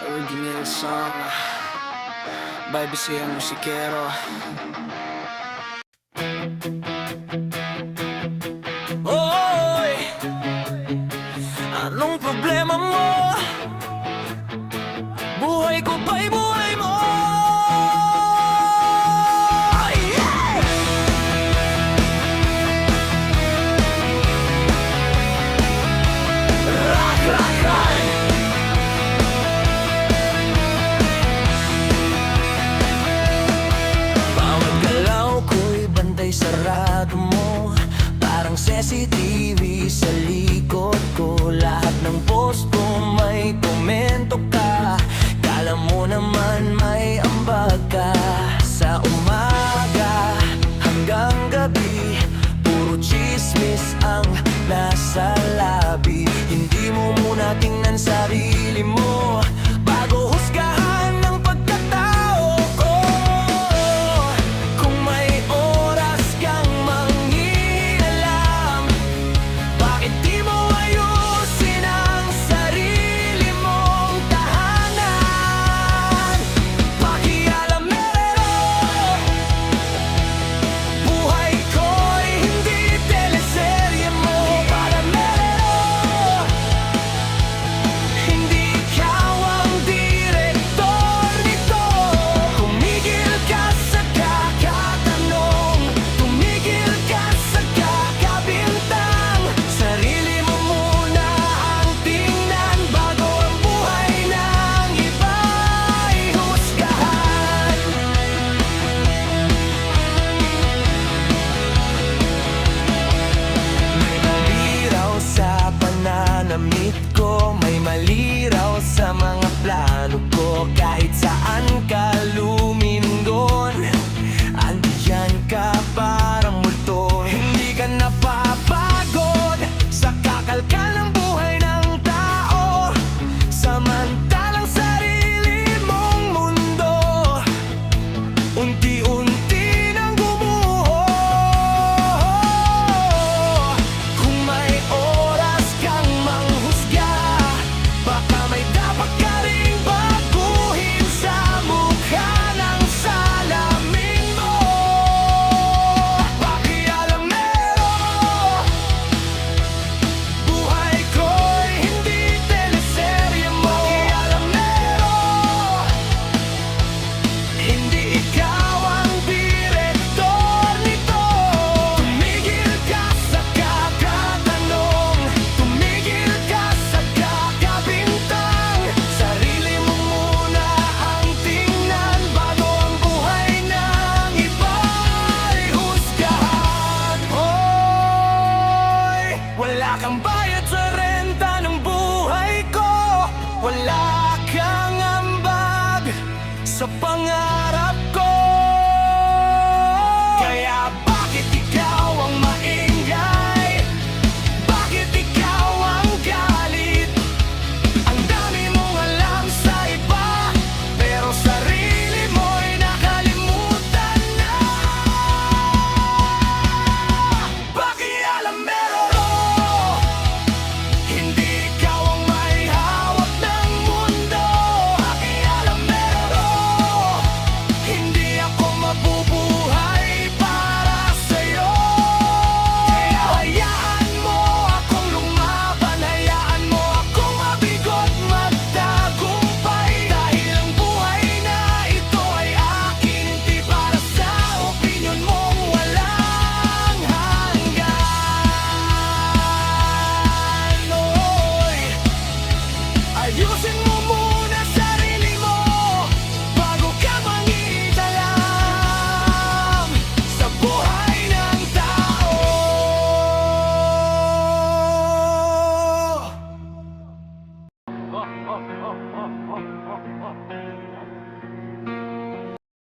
Original song by Bisayang Musikero. Oy, anong problema mo? Buhay ko ba'y buhay mo? Yeah! Rock, rock, rock! Bawat galaw ko'y bantay sarado mo, parang CCTV sa likod ko. Lahat ng post ko may komento ka, kala mo naman may ambag ka. Sa umaga hanggang gabi, puro chismis ang nasa labi. Hindi mo muna tingnan sarili mo bago husgahan ng pagkatao ko. Kung may oras kang mangingialam, bakit di mo ayusin ang sarili mong tahanan? Pakialamero, buhay ko'y hindi teleserye mo. Palamero, hindi ikaw ang direktor nito. Tumigil ka sa kakatanong, tumigil ka sa kakabintang. Sarili mo muna ang tingnan bago ang buhay ng iba ihusgahan. May maliraw sa pananamit ko, may maliraw sa mga plano ko. Kahit saan ka lumingon, andiyan ka parang multo. Hindi ka napapagod sa kakalkal ng buhay ng tao, samantalang sarili mong mundo unti-unti nang gumuho. Kung may oras kang manghusga, baka may dapat ka ring baguhin sa mukha ng salamin mo. Pakialamero, buhay ko'y hindi teleserye mo. Pakialamero, hindi ikaw ang direktor nito. Tumigil ka sa kakatanong, tumigil ka sa kakabintang. Sarili mo muna ang tingnan bago ang buhay ng iba ihusgahan. Hoy, wala kang bayad sa renta ng buhay ko, wala kang ambag sa pangarap